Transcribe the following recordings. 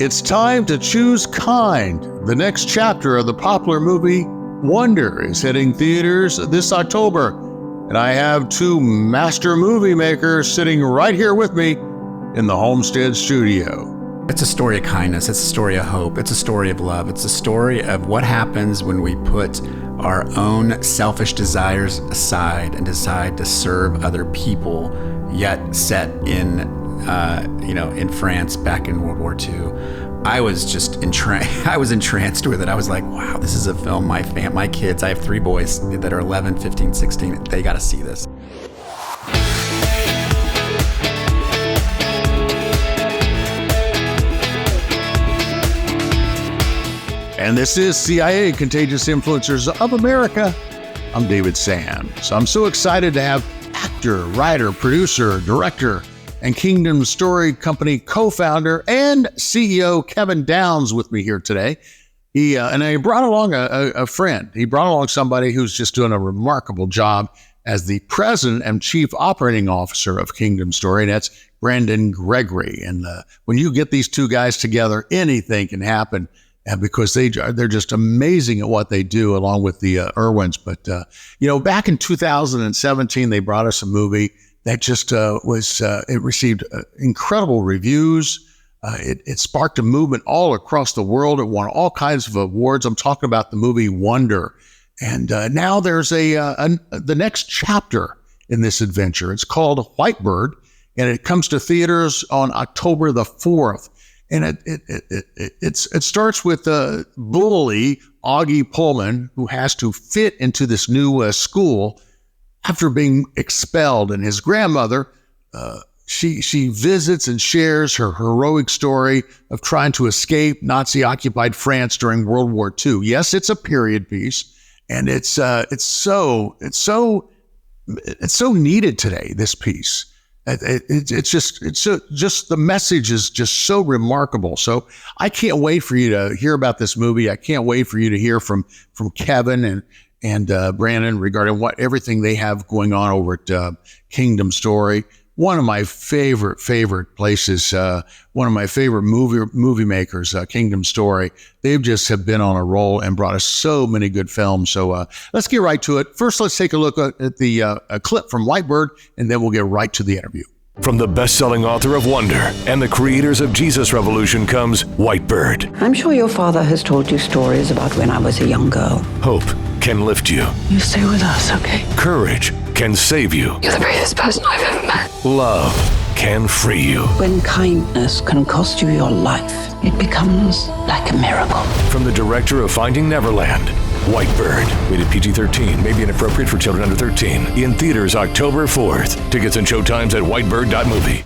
It's time to choose kind. The next chapter of the popular movie Wonder is hitting theaters this October. And I have two master movie makers sitting right here with me in the Homestead studio. It's a story of kindness. It's a story of hope. It's a story of love. It's a story of what happens when we put our own selfish desires aside and decide to serve other people, yet set in France back in World War II. I was just entranced with it. I was like, wow, this is a film my kids, I have 3 boys that are 11, 15, 16, they got to see this. And this is CIA, Contagious Influencers of America. I'm David Sands. I'm so excited to have actor, writer, producer, director, and Kingdom Story Company co-founder and CEO Kevin Downes with me here today. He brought along a friend. He brought along somebody who's just doing a remarkable job as the president and chief operating officer of Kingdom Story, and that's Brandon Gregory. And when you get these two guys together, anything can happen. And because they're just amazing at what they do, along with the Irwins. But back in 2017, they brought us a movie that just it received incredible reviews. It sparked a movement all across the world. It won all kinds of awards. I'm talking about the movie Wonder. And now there's the next chapter in this adventure. It's called Whitebird, and it comes to theaters on October the 4th. And it starts with bully Augie Pullman, who has to fit into this new school after being expelled. And his grandmother, she visits and shares her heroic story of trying to escape Nazi-occupied France during World War II. Yes, it's a period piece, and it's so needed today. This piece. It's just the message is just so remarkable. So I can't wait for you to hear about this movie. I can't wait for you to hear from Kevin and Brandon regarding everything they have going on over at Kingdom Story. One of my favorite places, one of my favorite movie makers, Kingdom Story. They just have been on a roll and brought us so many good films. So let's get right to it. First, let's take a look at the clip from Whitebird, and then we'll get right to the interview. From the best-selling author of Wonder and the creators of Jesus Revolution comes Whitebird. I'm sure your father has told you stories about when I was a young girl. Hope can lift you. You stay with us, okay? Courage can save you. You're the bravest person I've ever met. Love can free you. When kindness can cost you your life, it becomes like a miracle. From the director of Finding Neverland, Whitebird, rated PG-13, may be inappropriate for children under 13. In theaters October 4th. Tickets and showtimes at whitebird.movie.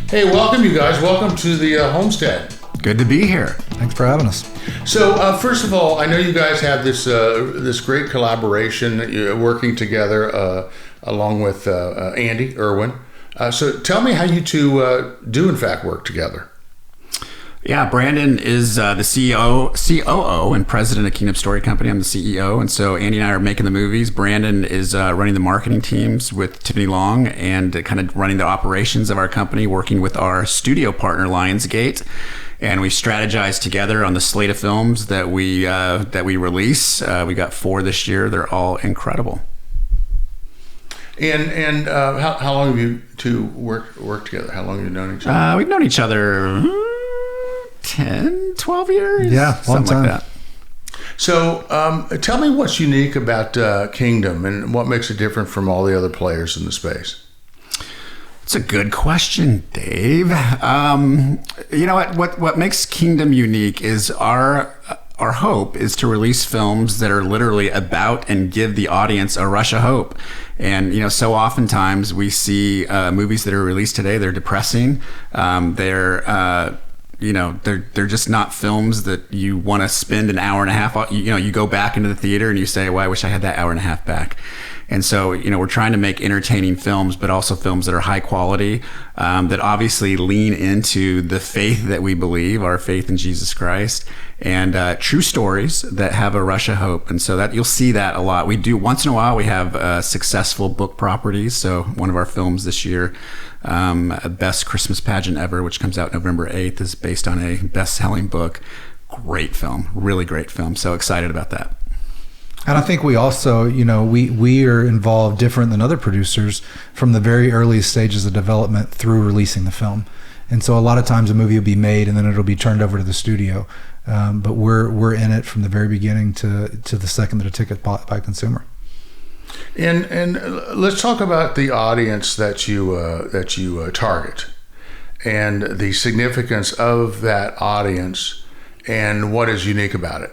Hey, welcome you guys. Welcome to the Homestead. Good to be here. Thanks for having us. So first of all, I know you guys have this great collaboration working together along with Andy Irwin. So tell me how you two do in fact work together. Yeah, Brandon is the COO and president of Kingdom Story Company. I'm the CEO, and so Andy and I are making the movies. Brandon is running the marketing teams with Tiffany Long and kind of running the operations of our company, working with our studio partner Lionsgate. And we strategize together on the slate of films that we release. We got 4 this year. They're all incredible. And how long have you two worked together? How long have you known each other? We've known each other 10, 12 years? Yeah, long something time. like that. So tell me what's unique about Kingdom and what makes it different from all the other players in the space. It's a good question, Dave. You know what makes Kingdom unique is our hope is to release films that are literally about and give the audience a rush of hope. And so oftentimes we see movies that are released today, they're depressing. They're just not films that you want to spend an hour and a half. You go back into the theater and you say, well, I wish I had that hour and a half back. And so, we're trying to make entertaining films, but also films that are high quality, that obviously lean into the faith that we believe, our faith in Jesus Christ, and true stories that have a rush of hope. And so that you'll see that a lot. We do once in a while, we have successful book properties. So one of our films this year, Best Christmas Pageant Ever, which comes out November 8th, is based on a best-selling book. Great film, really great film. So excited about that. And I think we also, we are involved different than other producers from the very earliest stages of development through releasing the film. And so a lot of times a movie will be made and then it'll be turned over to the studio. But we're in it from the very beginning to the second that a ticket bought by a consumer. And let's talk about the audience that you target and the significance of that audience and what is unique about it.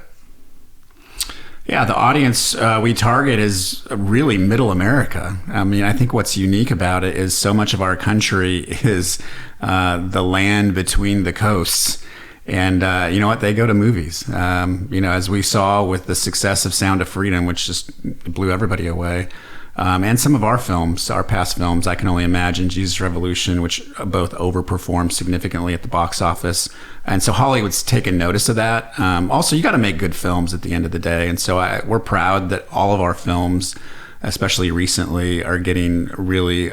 Yeah, the audience we target is really middle America. I mean, I think what's unique about it is so much of our country is the land between the coasts. And you know what? They go to movies. As we saw with the success of Sound of Freedom, which just blew everybody away. And some of our films, our past films, I Can Only Imagine, Jesus Revolution, which both overperformed significantly at the box office. And so Hollywood's taken notice of that. Also, you got to make good films at the end of the day. And so we're proud that all of our films, especially recently, are getting really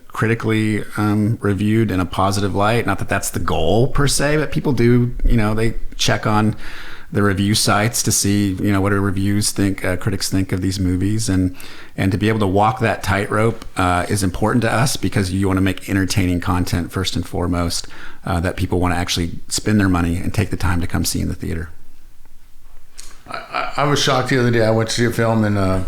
critically reviewed in a positive light. Not that that's the goal per se, but people do, they check on the review sites to see, what do reviews think, critics think of these movies. And to be able to walk that tightrope is important to us because you want to make entertaining content first and foremost that people want to actually spend their money and take the time to come see in the theater. I was shocked the other day. I went to see a film and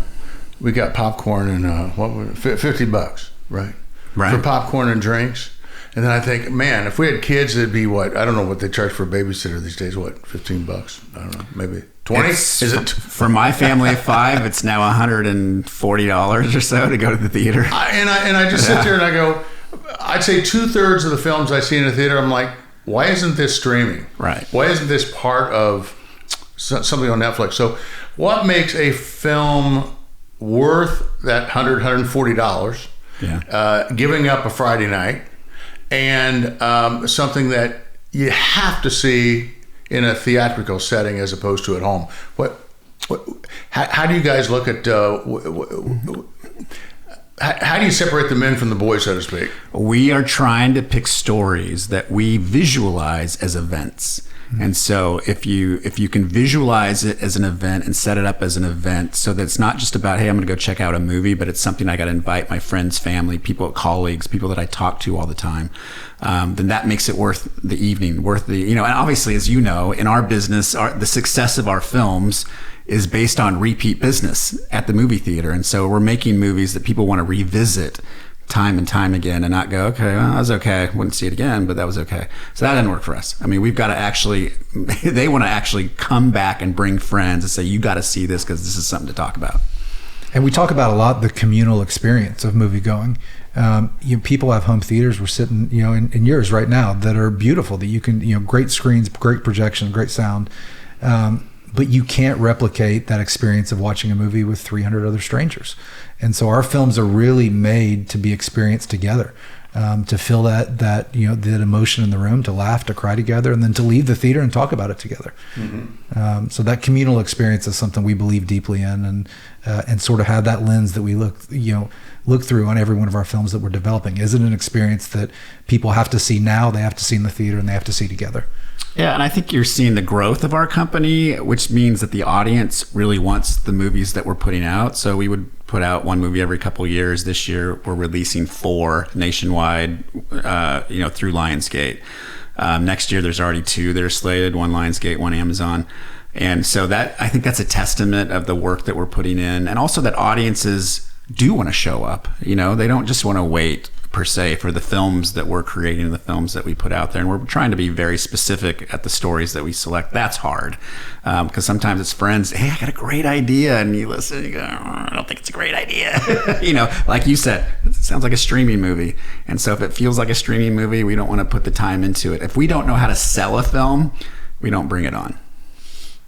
we got popcorn and what was it, $50, right? For popcorn and drinks. And then I think, man, if we had kids, it'd be what? I don't know what they charge for a babysitter these days. What, $15? I don't know, maybe 20? Is it? For my family of 5, it's now $140 or so to go to the theater. I just sit there and I go, I'd say 2/3 of the films I see in the theater, I'm like, why isn't this streaming? Right. Why isn't this part of something on Netflix? So what makes a film worth that $140, giving up a Friday night, and something that you have to see in a theatrical setting as opposed to at home? How do you guys look at how do you separate the men from the boys, so to speak? We are trying to pick stories that we visualize as events. And so if you can visualize it as an event and set it up as an event so that it's not just about, hey, I'm going to go check out a movie, but it's something I got to invite my friends, family, people, colleagues, people that I talk to all the time, then that makes it worth the evening, worth the, and obviously, as you know, in our business, the success of our films is based on repeat business at the movie theater. And so we're making movies that people want to revisit time and time again and not go, okay, well, that was okay. Wouldn't see it again, but that was okay. So that doesn't work for us. I mean, we've got to actually, they want to actually come back and bring friends and say, you got to see this because this is something to talk about. And we talk about a lot the communal experience of movie going. People have home theaters. We're sitting, in yours right now that are beautiful, that you can, great screens, great projection, great sound. But you can't replicate that experience of watching a movie with 300 other strangers. And so our films are really made to be experienced together, to feel that emotion in the room, to laugh, to cry together, and then to leave the theater and talk about it together. Mm-hmm. So that communal experience is something we believe deeply in, and sort of have that lens that we look through on every one of our films that we're developing. Is it an experience that people have to see now, they have to see in the theater, and they have to see together? Yeah, and I think you're seeing the growth of our company, which means that the audience really wants the movies that we're putting out. So we would put out one movie every couple of years. This year, we're releasing 4 nationwide, through Lionsgate. Next year, there's already 2 that are slated, 1 Lionsgate, 1 Amazon. And so I think that's a testament of the work that we're putting in. And also that audiences do want to show up. They don't just want to wait per se for the films that we're creating and the films that we put out there. And we're trying to be very specific at the stories that we select. That's hard because sometimes it's friends, hey, I got a great idea. And you listen and you go, I don't think it's a great idea. Like you said, it sounds like a streaming movie. And so if it feels like a streaming movie, we don't want to put the time into it. If we don't know how to sell a film, we don't bring it on.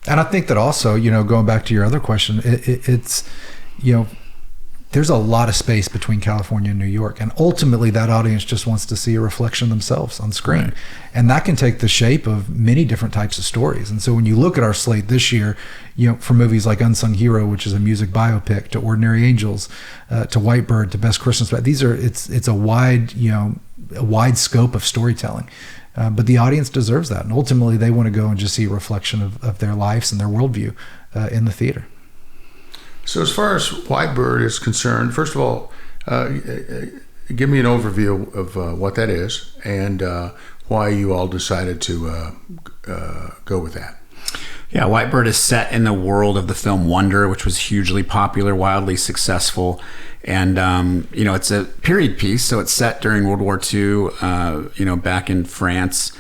And I think that also, going back to your other question, it's, there's a lot of space between California and New York, and ultimately that audience just wants to see a reflection of themselves on screen. Right. And that can take the shape of many different types of stories. And so when you look at our slate this year, from movies like Unsung Hero, which is a music biopic, to Ordinary Angels, to White Bird, to Best Christmas, it's a wide scope of storytelling. But the audience deserves that, and ultimately they want to go and just see a reflection of their lives and their worldview in the theater. So as far as White Bird is concerned, first of all, give me an overview of what that is and why you all decided to go with that. Yeah, White Bird is set in the world of the film Wonder, which was hugely popular, wildly successful. And, it's a period piece, so it's set during World War II, back in France.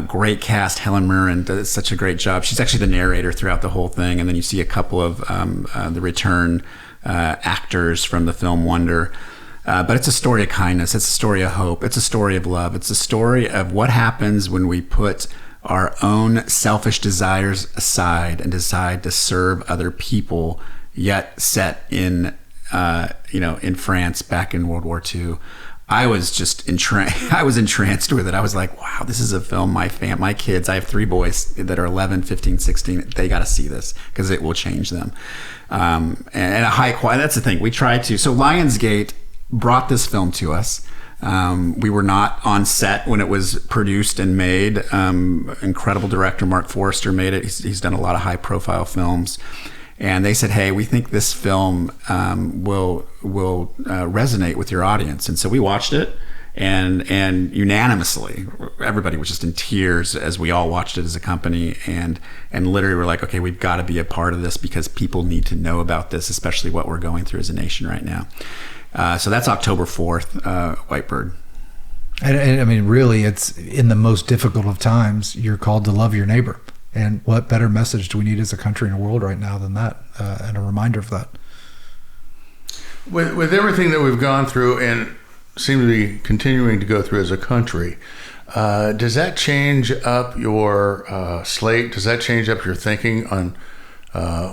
Great cast. Helen Mirren does such a great job. She's actually the narrator throughout the whole thing. And then you see a couple of the return actors from the film Wonder. But it's a story of kindness. It's a story of hope. It's a story of love. It's a story of what happens when we put our own selfish desires aside and decide to serve other people, yet set in, in France back in World War II. I was just entranced with it. I was like, wow, this is a film my kids, I have 3 boys that are 11, 15, 16, they got to see this because it will change them. And a high quality, that's the thing. We tried to. So Lionsgate brought this film to us. We were not on set when it was produced and made. Incredible director Mark Forrester made it. He's done a lot of high profile films. And they said, hey, we think this film will resonate with your audience. And so we watched it, and unanimously, everybody was just in tears as we all watched it as a company. And literally we're like, okay, we've got to be a part of this because people need to know about this, especially what we're going through as a nation right now. So that's October 4th, White Bird. And I mean, really, it's in the most difficult of times, you're called to love your neighbor. And what better message do we need as a country and a world right now than that, and a reminder of that? With everything that we've gone through and seem to be continuing to go through as a country, does that change up your slate? Does that change up your thinking on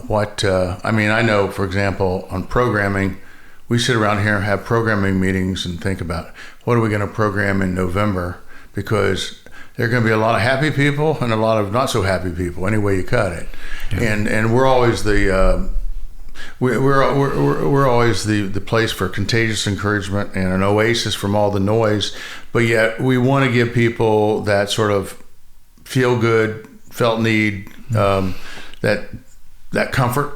what... I know, for example, on programming, we sit around here and have programming meetings and think about what are we going to program in November, because there are going to be a lot of happy people and a lot of not so happy people, any way you cut it. Yeah. And we're always we're always the place for contagious encouragement and an oasis from all the noise. But yet we want to give people that sort of feel good, felt need, that comfort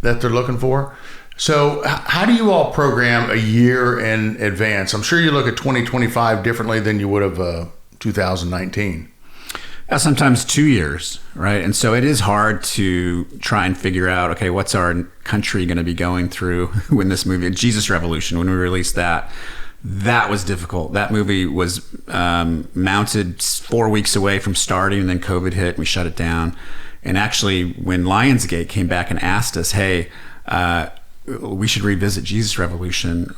that they're looking for. So how do you all program a year in advance? I'm sure you look at 2025 differently than you would have 2019. Sometimes 2 years, right? And so it is hard to try and figure out, okay, what's our country going to be going through when this movie, Jesus Revolution, when we released that was difficult. That movie was mounted 4 weeks away from starting, and then COVID hit and we shut it down. And actually, when Lionsgate came back and asked us, hey, we should revisit Jesus Revolution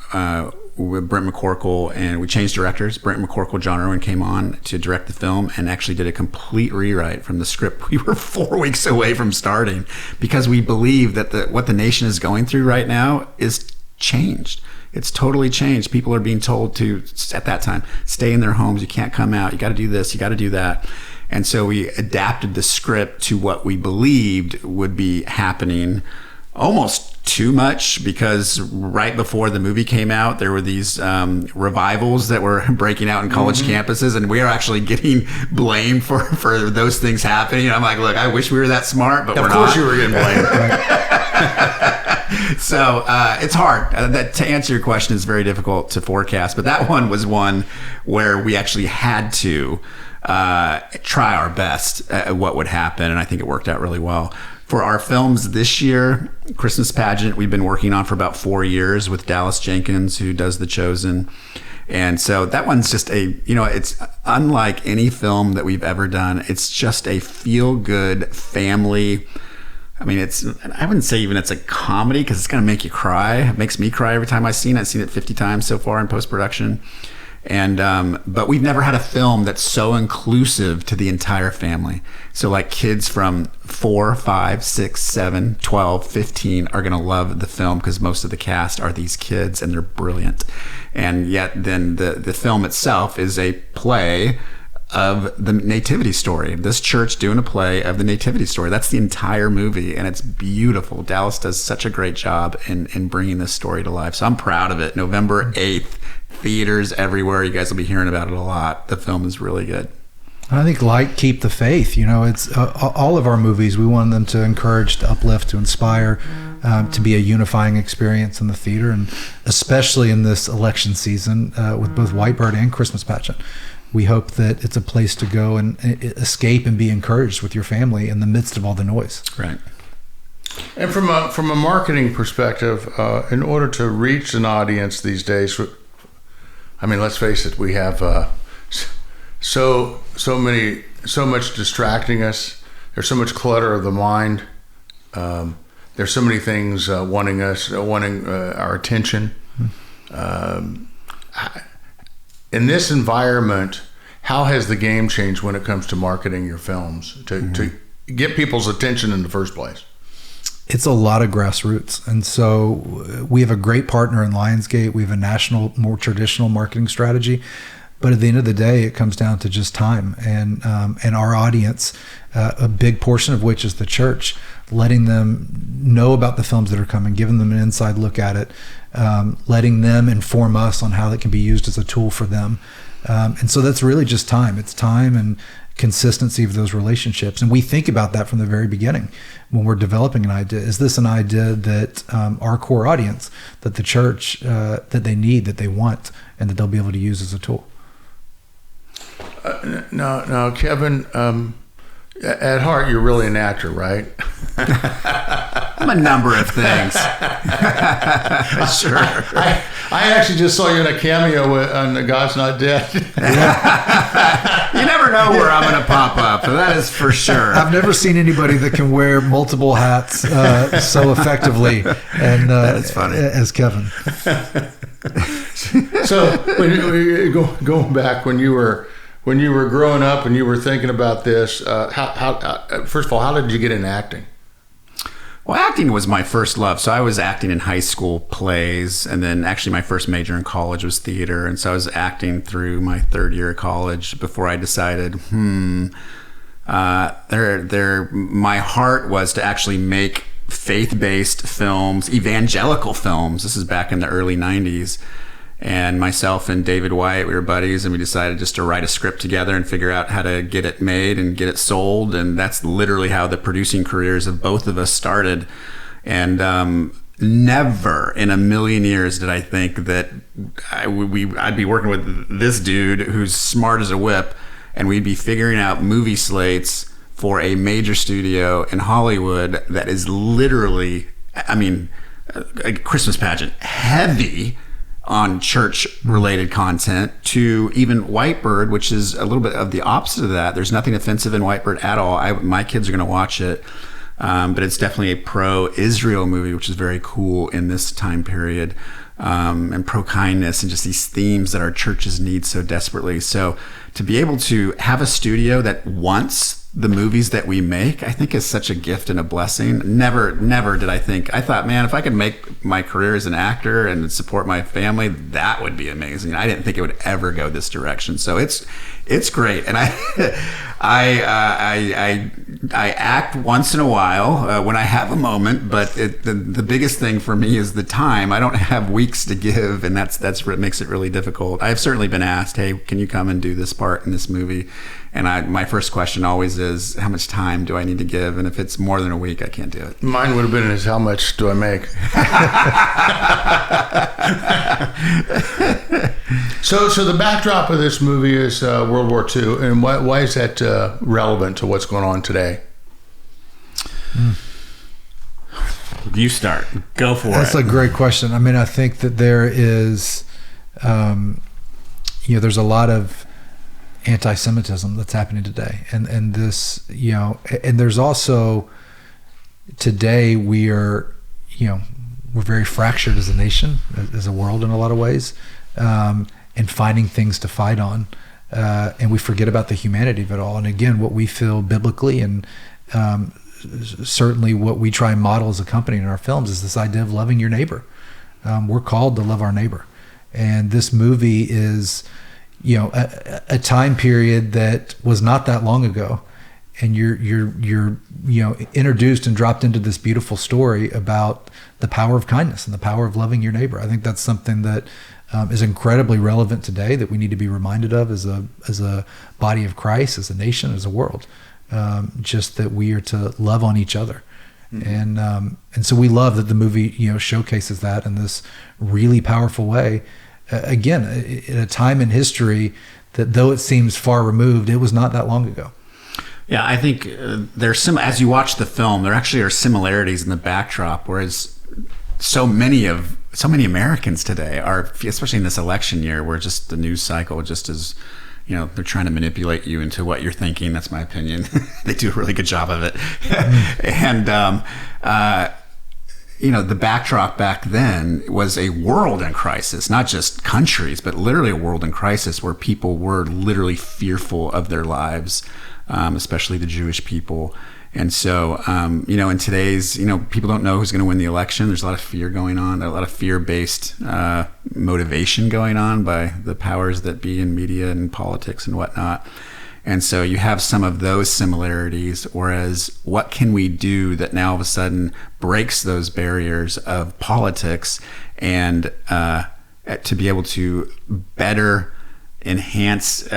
with Brent McCorkle, and we changed directors. Brent McCorkle, John Irwin came on to direct the film and actually did a complete rewrite from the script. We were 4 weeks away from starting because we believe that what the nation is going through right now is changed. It's totally changed. People are being told to, at that time, stay in their homes. You can't come out. You got to do this. You got to do that. And so we adapted the script to what we believed would be happening, almost too much, because right before the movie came out, there were these revivals that were breaking out in college campuses, and we are actually getting blamed for those things happening. I'm like, look, I wish we were that smart, but we're not. Of course you were getting blamed. So it's hard. To answer your question, is very difficult to forecast, but that one was one where we actually had to try our best at what would happen, and I think it worked out really well. For our films this year, Christmas Pageant, we've been working on for about 4 years with Dallas Jenkins, who does The Chosen. And so that one's just it's unlike any film that we've ever done. It's just a feel-good family. I mean, I wouldn't say even it's a comedy, because it's going to make you cry. It makes me cry every time I've seen it. I've seen it 50 times so far in post-production. And but we've never had a film that's so inclusive to the entire family. So like kids from 4, 5, 6, 7, 12, 15 are going to love the film because most of the cast are these kids and they're brilliant. And yet then the film itself is a play of the nativity story. This church doing a play of the nativity story. That's the entire movie, and it's beautiful. Dallas does such a great job in bringing this story to life. So I'm proud of it. November 8th, theaters everywhere. You guys will be hearing about it a lot. The film is really good. I think like Keep the Faith, it's all of our movies, we want them to encourage, to uplift, to inspire, to be a unifying experience in the theater, and especially in this election season with both Whitebird and Christmas Pageant. We hope that it's a place to go and escape and be encouraged with your family in the midst of all the noise. Right. And from a marketing perspective, in order to reach an audience these days, I mean, let's face it, we have so much distracting us. There's so much clutter of the mind. There's so many things wanting our attention. In this environment, how has the game changed when it comes to marketing your films to get people's attention in the first place? It's a lot of grassroots. And so we have a great partner in Lionsgate. We have a national, more traditional marketing strategy. But at the end of the day, it comes down to just time and our audience, a big portion of which is the church, letting them know about the films that are coming, giving them an inside look at it, letting them inform us on how it can be used as a tool for them. And so that's really just time. It's time and consistency of those relationships. And we think about that from the very beginning when we're developing an idea. Is this an idea that our core audience, that the church, that they need, that they want, and that they'll be able to use as a tool? Now, Kevin, at heart, you're really an actor, right? I'm a number of things. Sure. I actually just saw you in a cameo on The God's Not Dead. You never know where I'm going to pop up, so that is for sure. I've never seen anybody that can wear multiple hats so effectively and that's funny. As Kevin. So, going back when you were growing up and you were thinking about this, how first of all, how did you get into acting? Well, acting was my first love. So I was acting in high school plays, and then actually my first major in college was theater. And so I was acting through my third year of college before I decided, my heart was to actually make faith-based films, evangelical films. This is back in the early 90s. And myself and David Wyatt, we were buddies, and we decided just to write a script together and figure out how to get it made and get it sold. And that's literally how the producing careers of both of us started. And never in a million years did I think that I'd be working with this dude who's smart as a whip, and we'd be figuring out movie slates for a major studio in Hollywood that is literally, a Christmas pageant heavy on church-related content, to even Whitebird, which is a little bit of the opposite of that. There's nothing offensive in Whitebird at all. My kids are going to watch it, but it's definitely a pro-Israel movie, which is very cool in this time period, and pro-kindness and just these themes that our churches need so desperately. So to be able to have a studio that wants the movies that we make, I think is such a gift and a blessing. Never did I think. I thought, man, if I could make my career as an actor and support my family, that would be amazing. I didn't think it would ever go this direction. So it's great. And I act once in a while when I have a moment, but the biggest thing for me is the time. I don't have weeks to give, and that's what makes it really difficult. I've certainly been asked, hey, can you come and do this part in this movie? And my first question always is, how much time do I need to give? And if it's more than a week, I can't do it. Mine would have been how much do I make? So the backdrop of this movie is World War II, and why is that relevant to what's going on today? You start. Go for it. That's a great question. I think that there is, there's a lot of anti-Semitism that's happening today, and this, and there's also today we're very fractured as a nation, as a world in a lot of ways, and finding things to fight on. And we forget about the humanity of it all. And again, what we feel biblically and certainly what we try and model as a company in our films is this idea of loving your neighbor. We're called to love our neighbor. And this movie is, a time period that was not that long ago. And you're introduced and dropped into this beautiful story about the power of kindness and the power of loving your neighbor. I think that's something that is incredibly relevant today, that we need to be reminded of as a body of Christ, as a nation, as a world. Just that we are to love on each other. Mm-hmm. And so we love that the movie showcases that in this really powerful way. Again, at a time in history that, though it seems far removed, it was not that long ago. Yeah, I think there's some, as you watch the film, there actually are similarities in the backdrop, whereas so many Americans today are, especially in this election year, where just the news cycle just is, they're trying to manipulate you into what you're thinking. That's my opinion. They do a really good job of it. And, the backdrop back then was a world in crisis, not just countries, but literally a world in crisis where people were literally fearful of their lives. Especially the Jewish people. And so, in today's, people don't know who's going to win the election. There's a lot of fear going on, a lot of fear-based motivation going on by the powers that be in media and politics and whatnot. And so you have some of those similarities, whereas what can we do that now all of a sudden breaks those barriers of politics and to be able to better enhance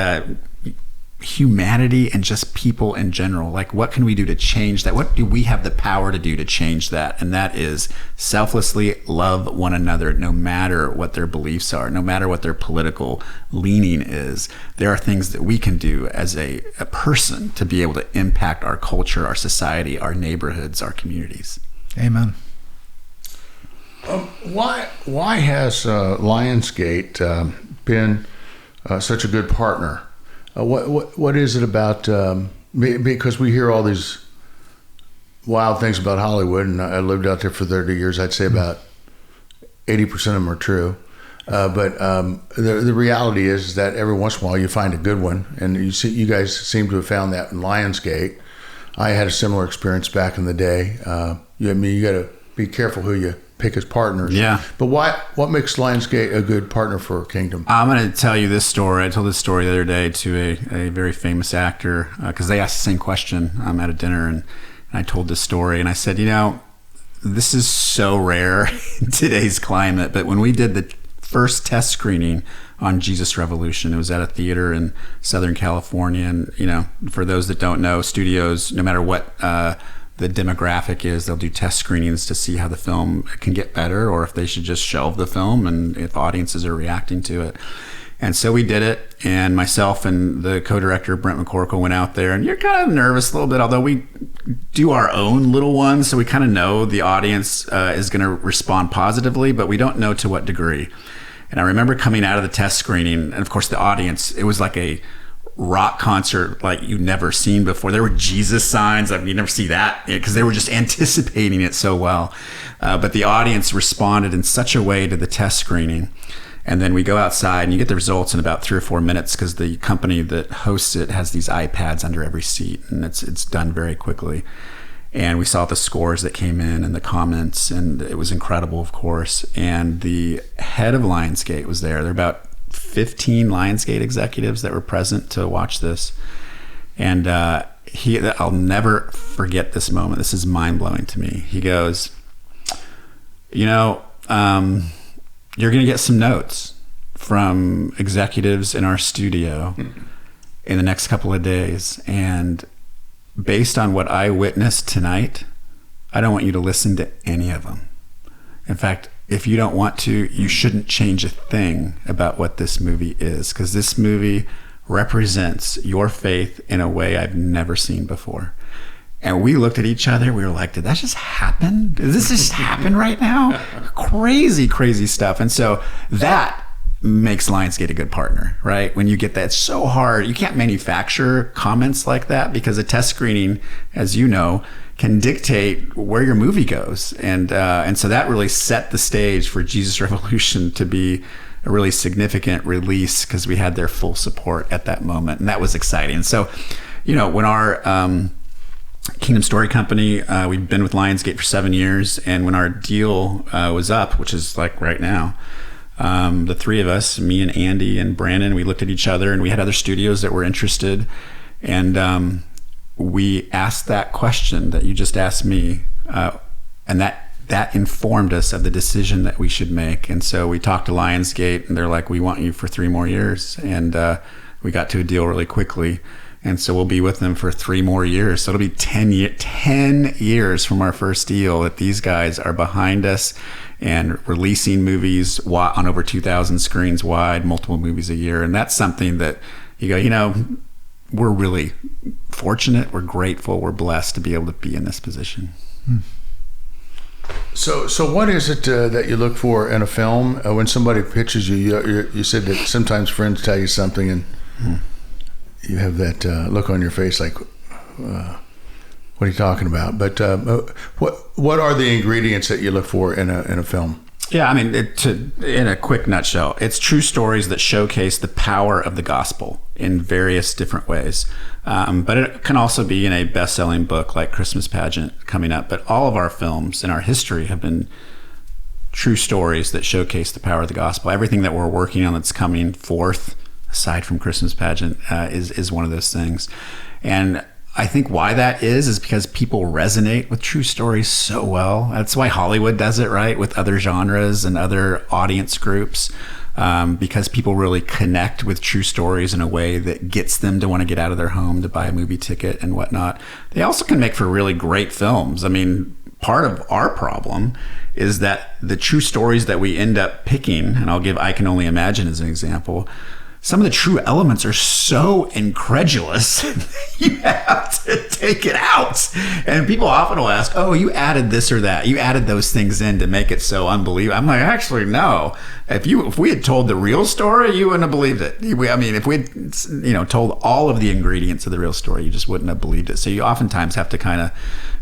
humanity and just people in general? Like, what can we do to change that? What do we have the power to do to change that? And that is selflessly love one another, no matter what their beliefs are, no matter what their political leaning is. There are things that we can do as a person to be able to impact our culture, our society, our neighborhoods, our communities. Amen. Why has Lionsgate been such a good partner? What is it about? Because we hear all these wild things about Hollywood, and I lived out there for 30 years. I'd say about 80% of them are true. But the reality is that every once in a while you find a good one, and you guys seem to have found that in Lionsgate. I had a similar experience back in the day. You got to be careful who you pick as partners. Yeah. But what makes Lionsgate a good partner for Kingdom? I'm going to tell you this story. I told this story the other day to a very famous actor because they asked the same question at a dinner, and I told this story, and I said, this is so rare in today's climate, but when we did the first test screening on Jesus Revolution, it was at a theater in Southern California, and for those that don't know, studios, no matter what the demographic is, they'll do test screenings to see how the film can get better, or if they should just shelve the film and if audiences are reacting to it. And so we did it, and myself and the co-director Brent McCorkle went out there, and you're kind of nervous a little bit, although we do our own little ones, so we kind of know the audience is going to respond positively, but we don't know to what degree. And I remember coming out of the test screening, and of course the audience, it was like a rock concert like you've never seen before. There were Jesus signs. You never see that because they were just anticipating it so well. But the audience responded in such a way to the test screening. And then we go outside and you get the results in about 3 or 4 minutes because the company that hosts it has these iPads under every seat, and it's done very quickly. And we saw the scores that came in and the comments, and it was incredible, of course. And the head of Lionsgate was there. There are about 15 Lionsgate executives that were present to watch this. And I'll never forget this moment. This is mind-blowing to me. He goes, you're going to get some notes from executives in our studio in the next couple of days. And based on what I witnessed tonight, I don't want you to listen to any of them. In fact, if you don't want to, you shouldn't change a thing about what this movie is, because this movie represents your faith in a way I've never seen before. And we looked at each other. We were like, did that just happen? Did this just happen right now? Crazy, crazy stuff. And so that makes Lionsgate a good partner, right? When you get that, it's so hard. You can't manufacture comments like that because a test screening, as you know, can dictate where your movie goes. And so that really set the stage for Jesus Revolution to be a really significant release because we had their full support at that moment, and that was exciting. So, when our Kingdom Story Company, we've been with Lionsgate for 7 years, and when our deal was up, which is like right now, the three of us, me and Andy and Brandon, we looked at each other, and we had other studios that were interested, and we asked that question that you just asked me, and that informed us of the decision that we should make. And so we talked to Lionsgate, and they're like, we want you for 3 more years, and we got to a deal really quickly. And so we'll be with them for 3 more years. So it'll be 10 years from our first deal that these guys are behind us and releasing movies on over 2,000 screens wide, multiple movies a year. And that's something that you go, we're really fortunate, we're grateful, we're blessed to be able to be in this position. So what is it that you look for in a film when somebody pitches you? You said that sometimes friends tell you something and you have that look on your face like, what are you talking about? But what are the ingredients that you look for in a film? Yeah, I mean, in a quick nutshell, it's true stories that showcase the power of the gospel in various different ways. But it can also be in a best-selling book like Christmas Pageant coming up. But all of our films in our history have been true stories that showcase the power of the gospel. Everything that we're working on that's coming forth, aside from Christmas Pageant, is one of those things. And I think why that is because people resonate with true stories so well. That's why Hollywood does it, right, with other genres and other audience groups, because people really connect with true stories in a way that gets them to want to get out of their home to buy a movie ticket and whatnot. They also can make for really great films. I mean, part of our problem is that the true stories that we end up picking, and I'll give I Can Only Imagine as an example, some of the true elements are so incredulous, you have to take it out. And people often will ask, oh, you added this or that. You added those things in to make it so unbelievable. I'm like, actually, no. If we had told the real story, you wouldn't have believed it. I mean, if we had told all of the ingredients of the real story, you just wouldn't have believed it. So you oftentimes have to kind of,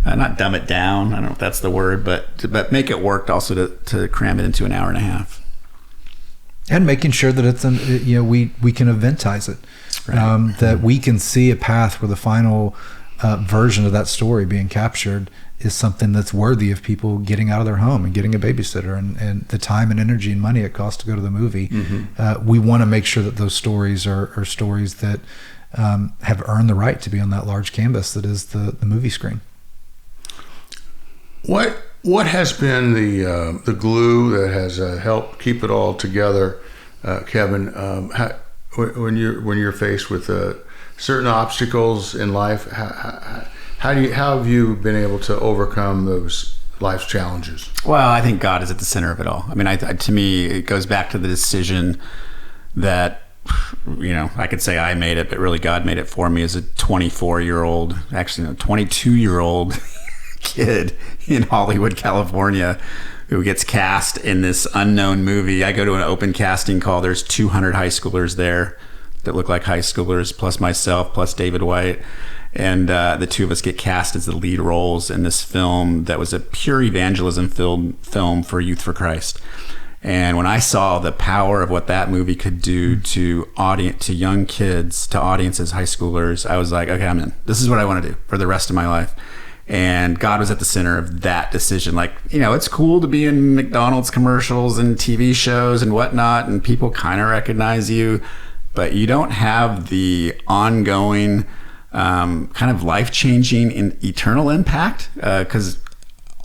not dumb it down, I don't know if that's the word, but make it work also to cram it into an hour and a half. And making sure that it's we can eventize it, right. That we can see a path where the final version of that story being captured is something that's worthy of people getting out of their home and getting a babysitter and the time and energy and money it costs to go to the movie. Mm-hmm. We want to make sure that those stories are stories that have earned the right to be on that large canvas that is the movie screen. What has been the glue that has helped keep it all together, Kevin? When you're faced with certain obstacles in life, how have you been able to overcome those life's challenges? Well, I think God is at the center of it all. I mean, to me, it goes back to the decision that I could say I made it, but really God made it for me as a 22-year-old kid in Hollywood, California, who gets cast in this unknown movie. I go to an open casting call. There's 200 high schoolers there that look like high schoolers, plus myself, plus David White. And the two of us get cast as the lead roles in this film that was a pure evangelism film for Youth for Christ. And when I saw the power of what that movie could do to young kids, to audiences, high schoolers, I was like, okay, I'm in. This is what I want to do for the rest of my life. And God was at the center of that decision. Like, it's cool to be in McDonald's commercials and TV shows and whatnot, and people kind of recognize you, but you don't have the ongoing kind of life-changing and eternal impact, because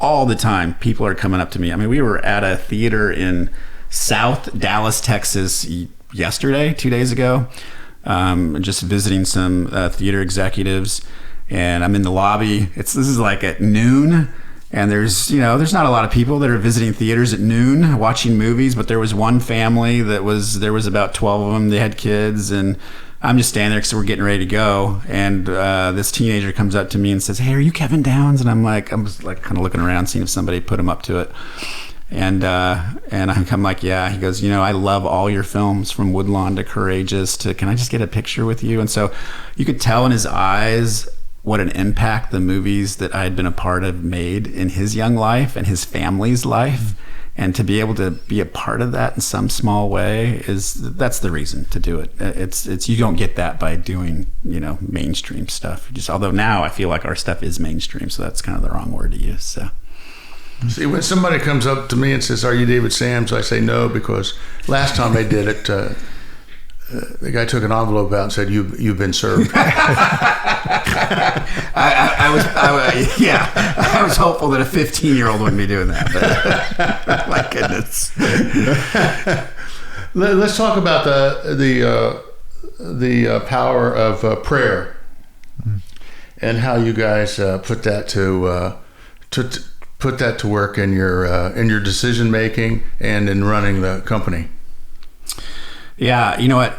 all the time people are coming up to me. I mean, we were at a theater in South Dallas, Texas yesterday, 2 days ago, just visiting some theater executives. And I'm in the lobby. This is like at noon, and there's not a lot of people that are visiting theaters at noon watching movies, but there was one family there was about 12 of them. They had kids, and I'm just standing there because we're getting ready to go. And this teenager comes up to me and says, "Hey, are you Kevin Downes?" And I'm just like kind of looking around, seeing if somebody put him up to it. And I'm like, yeah. He goes, I love all your films, from Woodlawn to Courageous to Can I Just Get a Picture with You? And so you could tell in his eyes what an impact the movies that I had been a part of made in his young life and his family's life. And to be able to be a part of that in some small way that's the reason to do it. It's you don't get that by doing, mainstream stuff. Although now I feel like our stuff is mainstream, so that's kind of the wrong word to use. So. See, when somebody comes up to me and says, "Are you David Sams?" I say no, because last time they did it, the guy took an envelope out and said, "You've been served." I was hopeful that a 15-year-old wouldn't be doing that. But my goodness. Let's talk about the power of prayer and how you guys put that to work in your decision making and in running the company. Yeah, you know what?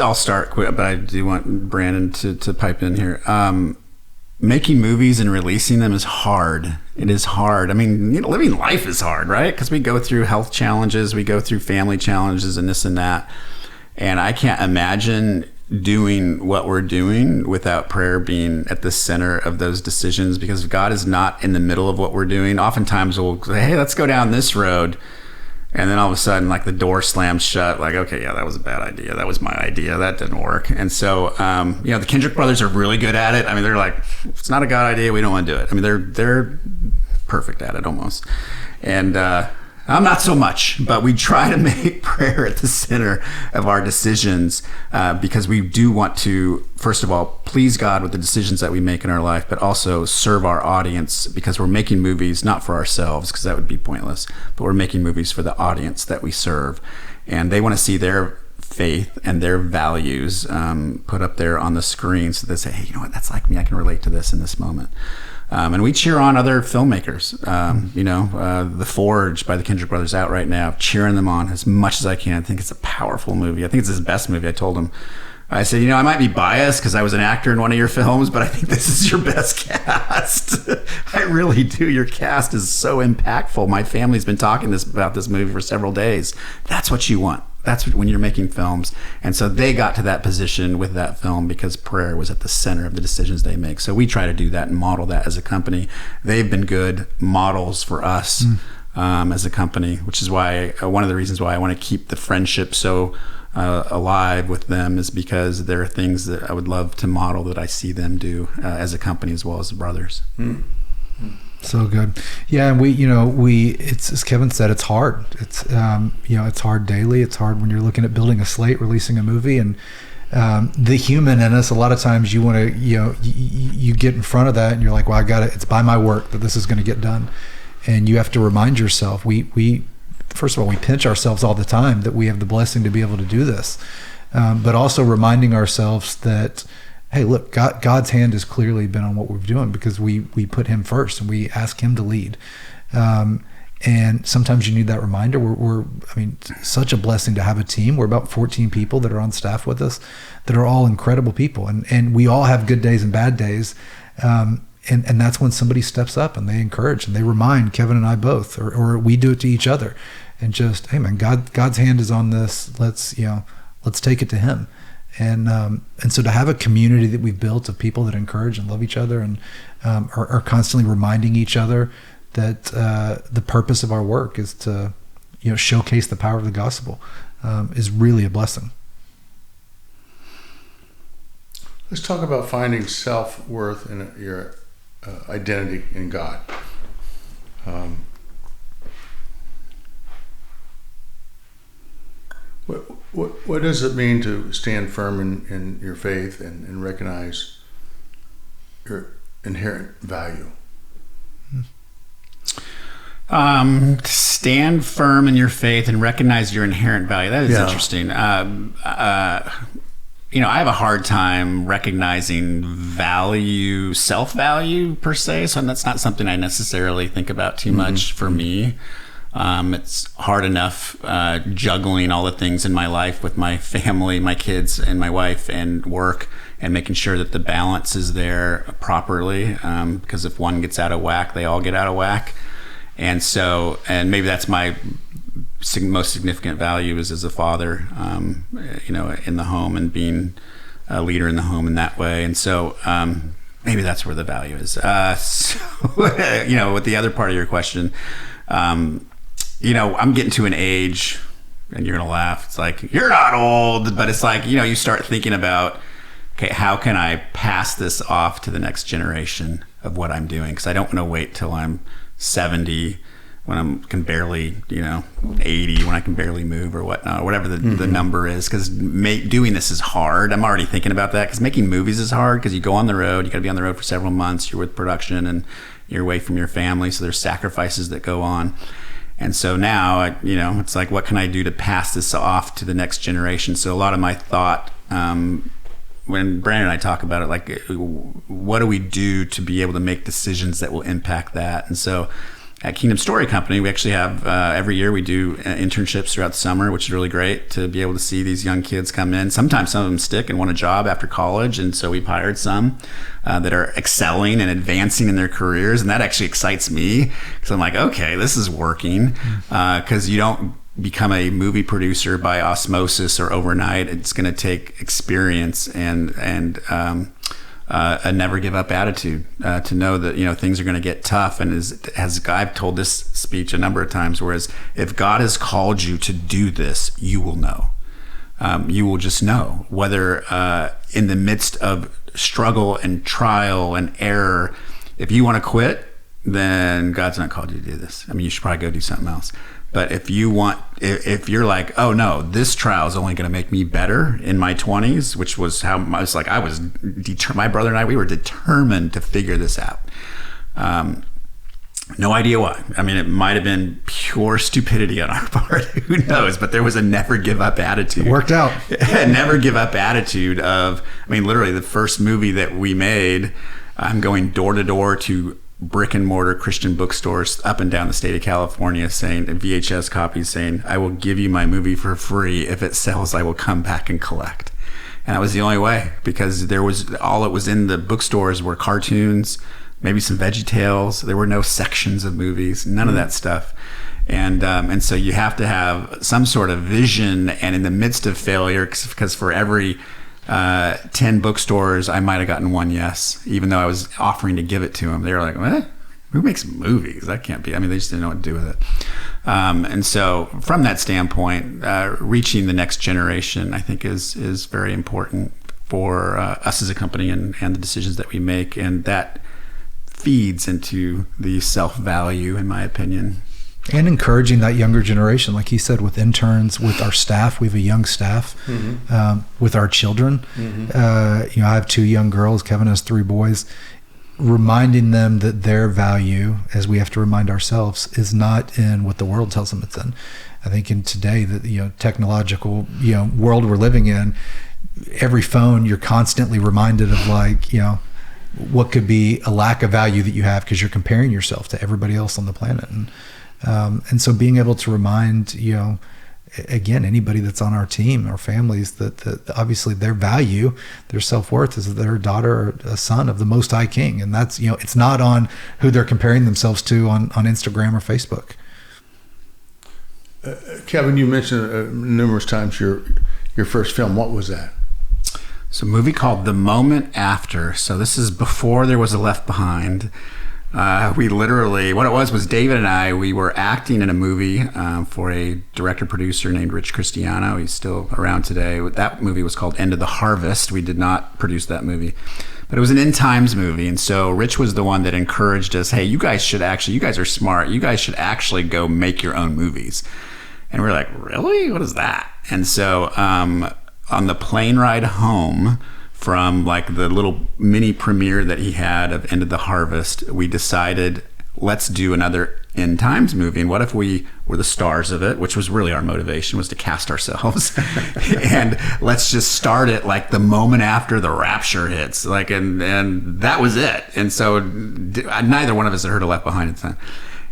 I'll start quick, but I do want Brandon to pipe in here. Making movies and releasing them is hard. It is hard. I mean, living life is hard, right? Because we go through health challenges, we go through family challenges and this and that. And I can't imagine doing what we're doing without prayer being at the center of those decisions, because if God is not in the middle of what we're doing, oftentimes we'll say, hey, let's go down this road. And then all of a sudden, like, the door slams shut. Like, okay, yeah, that was a bad idea. That was my idea. That didn't work. And so, the Kendrick brothers are really good at it. I mean, they're like, if it's not a God idea, we don't want to do it. I mean, they're perfect at it almost. And I'm not so much, but we try to make prayer at the center of our decisions, because we do want to, first of all, please God with the decisions that we make in our life, but also serve our audience, because we're making movies not for ourselves, because that would be pointless, but we're making movies for the audience that we serve. And they want to see their faith and their values put up there on the screen, so they say, hey, you know what, that's like me. I can relate to this in this moment. And we cheer on other filmmakers. The Forge by the Kendrick brothers out right now, cheering them on as much as I can. I think it's a powerful movie. I think it's his best movie. I told him, I said, I might be biased because I was an actor in one of your films, but I think this is your best cast. I really do. Your cast is so impactful. My family's been talking about this movie for several days. That's what you want. That's when you're making films. And so they got to that position with that film because prayer was at the center of the decisions they make. So we try to do that and model that as a company. They've been good models for us as a company, which is why one of the reasons why I want to keep the friendship so alive with them, is because there are things that I would love to model that I see them do as a company as well as the brothers. So good. Yeah. And it's, as Kevin said, it's hard. It's, it's hard daily. It's hard when you're looking at building a slate, releasing a movie, and the human in us, a lot of times you want to, you get in front of that and you're like, well, it's by my work that this is going to get done. And you have to remind yourself, we first of all, we pinch ourselves all the time that we have the blessing to be able to do this. But also reminding ourselves that, hey, look, God's hand has clearly been on what we're doing, because we put him first and we ask him to lead. And sometimes you need that reminder. We're such a blessing to have a team. We're about 14 people that are on staff with us that are all incredible people. And we all have good days and bad days. And that's when somebody steps up and they encourage and they remind Kevin and I both, or we do it to each other, and just, hey man, God's hand is on this. Let's take it to him. And so to have a community that we've built of people that encourage and love each other and are constantly reminding each other that the purpose of our work is to showcase the power of the gospel is really a blessing. Let's talk about finding self-worth in your identity in God. What does it mean to stand firm in your faith and recognize your inherent value? Stand firm in your faith and recognize your inherent value. That is interesting. I have a hard time recognizing value, self-value per se. So that's not something I necessarily think about too much for me. It's hard enough juggling all the things in my life with my family, my kids, and my wife, and work, and making sure that the balance is there properly. Because if one gets out of whack, they all get out of whack. And maybe that's my most significant value is as a father, in the home and being a leader in the home in that way. And so maybe that's where the value is. With the other part of your question, I'm getting to an age, and you're going to laugh. It's like, you're not old, but it's like, you start thinking about, okay, how can I pass this off to the next generation of what I'm doing? Because I don't want to wait till I'm 70 when I can barely, 80 when I can barely move or whatnot, or whatever the number is. Because doing this is hard. I'm already thinking about that, because making movies is hard, because you go on the road, you got to be on the road for several months, you're with production and you're away from your family, so there's sacrifices that go on. And so now, it's like, what can I do to pass this off to the next generation? So a lot of my thought, when Brandon and I talk about it, like, what do we do to be able to make decisions that will impact that? And so at Kingdom Story Company, we actually have, every year we do internships throughout the summer, which is really great to be able to see these young kids come in. Sometimes some of them stick and want a job after college. And so we've hired some that are excelling and advancing in their careers. And that actually excites me, because I'm like, okay, this is working. Because you don't become a movie producer by osmosis or overnight. It's going to take experience and a never give up attitude, to know that things are going to get tough. And as I've told this speech a number of times, whereas if God has called you to do this, you will know. You will just know, whether in the midst of struggle and trial and error. If you want to quit, then God's not called you to do this. I mean, you should probably go do something else. But if you're like, oh no, this trial is only going to make me better in my 20s, which was how I was my brother and I, we were determined to figure this out. No idea why. I mean, it might have been pure stupidity on our part. Who knows? But there was a never give up attitude. It worked out. A never give up attitude of, literally the first movie that we made, I'm going door to door to brick and mortar Christian bookstores up and down the state of California, saying VHS copies, saying, I will give you my movie for free. If it sells, I will come back and collect. And that was the only way, because all it was in the bookstores were cartoons, maybe some VeggieTales. There were no sections of movies, none of that stuff. And so you have to have some sort of vision, and in the midst of failure, because for every 10 bookstores, I might have gotten one yes, even though I was offering to give it to them. They were like, what? Who makes movies? That can't be. They just didn't know what to do with it. And so from that standpoint, reaching the next generation, I think is very important for us as a company and the decisions that we make. And that feeds into the self-value, in my opinion. And encouraging that younger generation, like he said, with interns, with our staff. We have a young staff. With our children. I have 2 young girls. Kevin has 3 boys. Reminding them that their value, as we have to remind ourselves, is not in what the world tells them it's in. I think in today, the technological world we're living in, every phone you're constantly reminded of, what could be a lack of value that you have because you're comparing yourself to everybody else on the planet. And so being able to remind, again, anybody that's on our team, our families, that obviously their value, their self-worth is that they're a daughter or a son of the Most High King. And that's, it's not on who they're comparing themselves to on Instagram or Facebook. Kevin, you mentioned numerous times your first film. What was that? So a movie called The Moment After. So this is before there was a Left Behind. We literally, what it was David and I, we were acting in a movie for a director-producer named Rich Cristiano. He's still around today. That movie was called End of the Harvest. We did not produce that movie, but it was an end times movie. And so Rich was the one that encouraged us, hey, you guys are smart. You guys should actually go make your own movies. And we're like, really? What is that? And so on the plane ride home from the little mini premiere that he had of End of the Harvest, we decided, let's do another end times movie. And what if we were the stars of it, which was really our motivation, was to cast ourselves. And let's just start it the moment after the rapture hits. And that was it. And so neither one of us had heard of Left Behind at the time.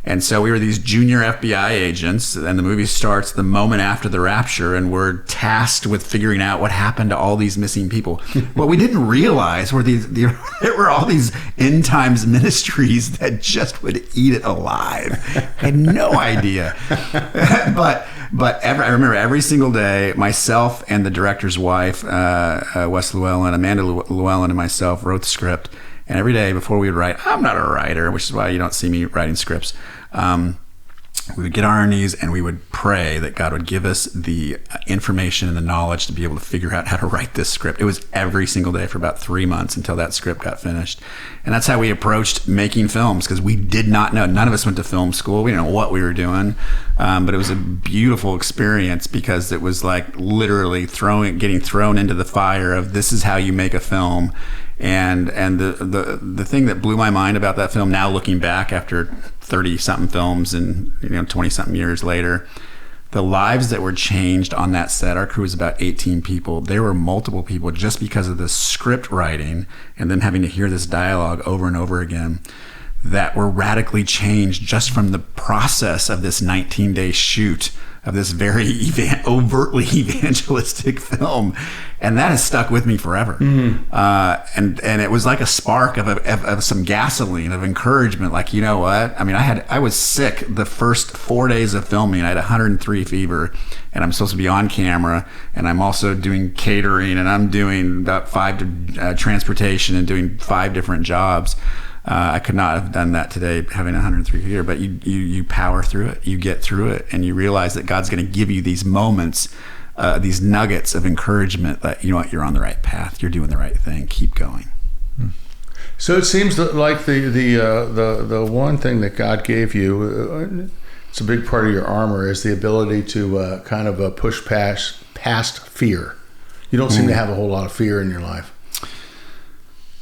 And so we were these junior FBI agents, and the movie starts the moment after the rapture, and we're tasked with figuring out what happened to all these missing people. What we didn't realize were there were all these end times ministries that just would eat it alive. I had no idea. But I remember every single day, myself and the director's wife, Wes Llewellyn, Amanda Llewellyn, and myself wrote the script. And every day before we would write, I'm not a writer, which is why you don't see me writing scripts. we would get on our knees and we would pray that God would give us the information and the knowledge to be able to figure out how to write this script. It was every single day for about 3 months until that script got finished. And that's how we approached making films, because we did not know. None of us went to film school. We didn't know what we were doing. But it was a beautiful experience, because it was like literally getting thrown into the fire of, this is how you make a film. And the thing that blew my mind about that film, now looking back after 30-something films and 20-something years later, the lives that were changed on that set. Our crew was about 18 people. There were multiple people just because of the script writing and then having to hear this dialogue over and over again, that were radically changed just from the process of this 19-day shoot of this very overtly evangelistic film. And that has stuck with me forever. And it was like a spark of some gasoline, of encouragement. Like, you know what? I mean, I was sick the first 4 days of filming. I had 103 fever, and I'm supposed to be on camera, and I'm also doing catering, and I'm doing about 5 transportation and doing 5 different jobs. I could not have done that today, having 103 fever, but you power through it, you get through it, and you realize that God's going to give you these moments, these nuggets of encouragement that, you know what, you're on the right path, you're doing the right thing, keep going. So it seems like the one thing that God gave you, it's a big part of your armor, is the ability to kind of push past fear. You don't seem to have a whole lot of fear in your life.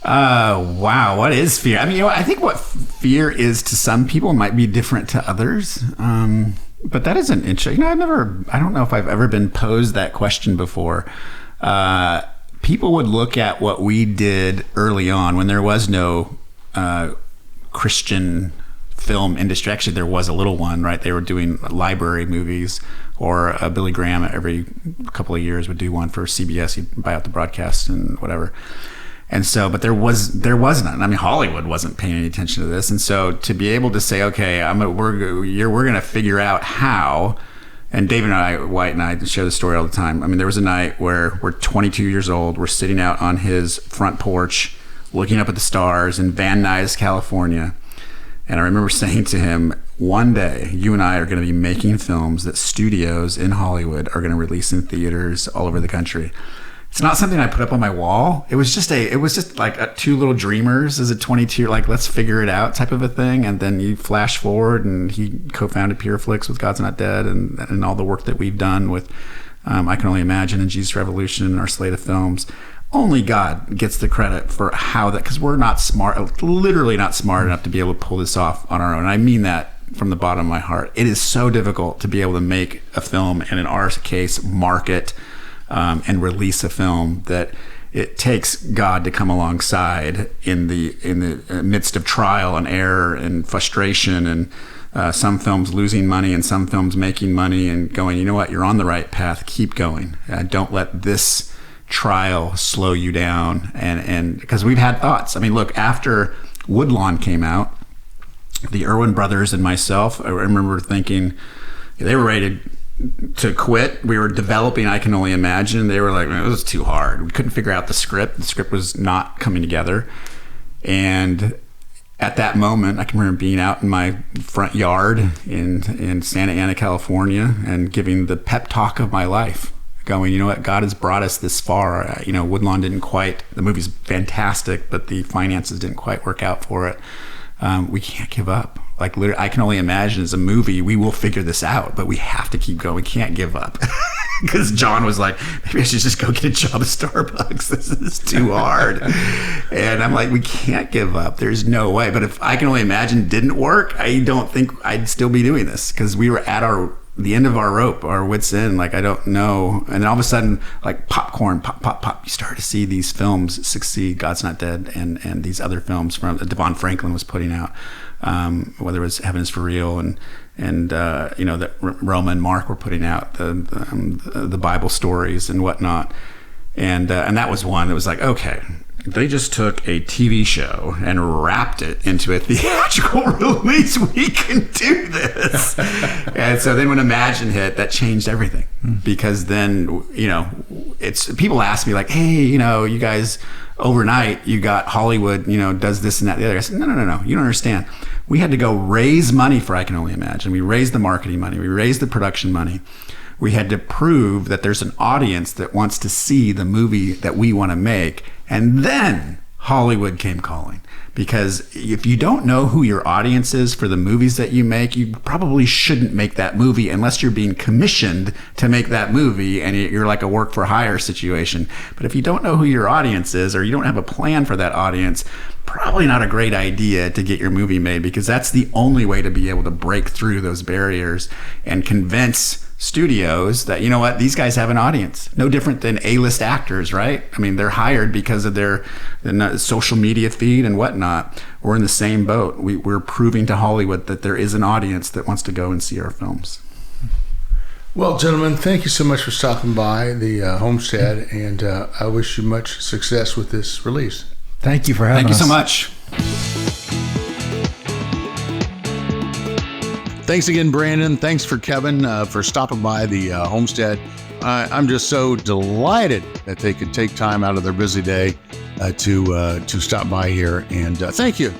Wow, what is fear? I mean, I think what fear is to some people might be different to others. But that is an interesting. I don't know if I've ever been posed that question before. People would look at what we did early on when there was no Christian film industry. Actually, there was a little one, right? They were doing library movies, or Billy Graham every couple of years would do one for CBS. He'd buy out the broadcast and whatever. And so, but there was none. I mean, Hollywood wasn't paying any attention to this. And so to be able to say, okay, we're going to figure out how, and David White and I share the story all the time. I mean, there was a night where we're 22 years old. We're sitting out on his front porch, looking up at the stars in Van Nuys, California. And I remember saying to him, one day, you and I are going to be making films that studios in Hollywood are going to release in theaters all over the country. It's not something I put up on my wall. It was just like 2 little dreamers as a 22, like, let's figure it out type of a thing. And then you flash forward, and he co-founded PureFlix with God's Not Dead, and all the work that we've done with I Can Only Imagine and Jesus Revolution and our slate of films. Only God gets the credit for how that, because we're not smart, literally not smart enough to be able to pull this off on our own. And I mean that from the bottom of my heart. It is so difficult to be able to make a film, and in our case, market and release a film, that it takes God to come alongside in the midst of trial and error and frustration, and some films losing money and some films making money, and going, you know what, you're on the right path, keep going. Don't let this trial slow you down. And because we've had thoughts. I mean, look, after Woodlawn came out, the Irwin brothers and myself, I remember thinking they were ready to quit. We were developing I Can Only Imagine. They were like, man, it was too hard. We couldn't figure out the script. The script was not coming together. And at that moment, I can remember being out in my front yard in Santa Ana, California, and giving the pep talk of my life, going, you know what, God has brought us this far. Woodlawn didn't quite, the movie's fantastic, but the finances didn't quite work out for it. We can't give up. Like, literally, I Can Only Imagine as a movie, we will figure this out, but we have to keep going. We can't give up. Because John was like, maybe I should just go get a job at Starbucks. This is too hard. And I'm like, we can't give up. There's no way. But if I Can Only Imagine didn't work, I don't think I'd still be doing this, because we were at the end of our rope, our wits end. Like, I don't know. And then all of a sudden, like popcorn, pop, pop, pop, you start to see these films succeed. God's Not Dead and these other films from Devon Franklin was putting out, whether it was Heaven Is For Real and that Roma and Mark were putting out, the Bible stories and whatnot. And that was one that was like, okay, they just took a TV show and wrapped it into a theatrical release. We can do this. And so then when Imagine hit, that changed everything. Because then, it's people ask me like, hey, you guys overnight, you got Hollywood, does this and that, the other. I said, no, you don't understand. We had to go raise money for I Can Only Imagine. We raised the marketing money. We raised the production money. We had to prove that there's an audience that wants to see the movie that we want to make. And then Hollywood came calling. Because if you don't know who your audience is for the movies that you make, you probably shouldn't make that movie unless you're being commissioned to make that movie and you're like a work for hire situation. But if you don't know who your audience is, or you don't have a plan for that audience, probably not a great idea to get your movie made, because that's the only way to be able to break through those barriers and convince studios that, these guys have an audience. No different than A-list actors, right? I mean, they're hired because of their social media feed and whatnot. We're in the same boat. We're proving to Hollywood that there is an audience that wants to go and see our films. Well, gentlemen, thank you so much for stopping by the Homestead, and I wish you much success with this release. Thank you for having us. Thank you so much. Thanks again, Brandon. Thanks for Kevin for stopping by the Homestead. I'm just so delighted that they could take time out of their busy day to stop by here. And thank you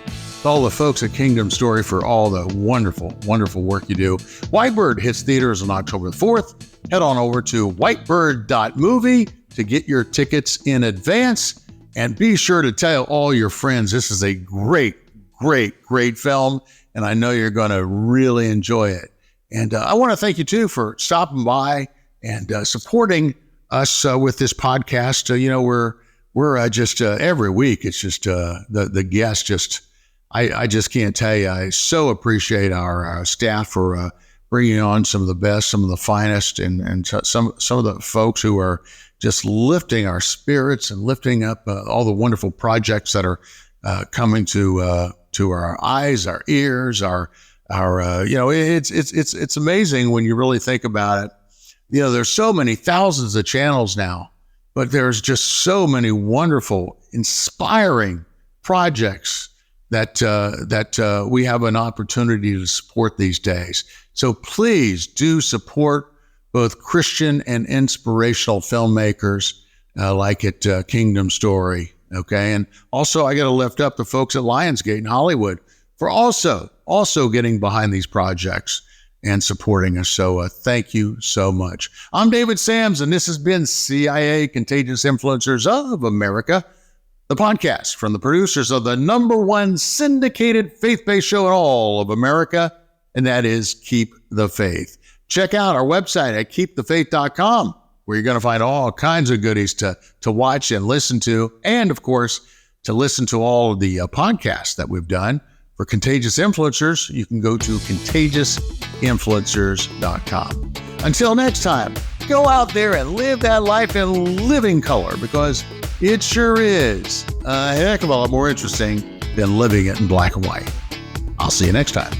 to all the folks at Kingdom Story for all the wonderful, wonderful work you do. Whitebird hits theaters on October 4th. Head on over to whitebird.movie to get your tickets in advance. And be sure to tell all your friends this is a great, great, great film. And I know you're going to really enjoy it. And I want to thank you, too, for stopping by and supporting us with this podcast. We're just every week. It's just the guests just, I just can't tell you. I so appreciate our staff for bringing on some of the best, some of the finest, and some of the folks who are just lifting our spirits and lifting up all the wonderful projects that are coming to our eyes, our ears, it's amazing when you really think about it. There's so many thousands of channels now, but there's just so many wonderful, inspiring projects that we have an opportunity to support these days. So please do support both Christian and inspirational filmmakers like at Kingdom Story. Okay. And also I got to lift up the folks at Lionsgate in Hollywood for also getting behind these projects and supporting us. So thank you so much. I'm David Sams, and this has been CIA Contagious Influencers of America, the podcast from the producers of the #1 syndicated faith-based show in all of America, and that is Keep the Faith. Check out our website at KeepTheFaith.com. where you're going to find all kinds of goodies to watch and listen to. And, of course, to listen to all of the podcasts that we've done. For Contagious Influencers, you can go to contagiousinfluencers.com. Until next time, go out there and live that life in living color, because it sure is a heck of a lot more interesting than living it in black and white. I'll see you next time.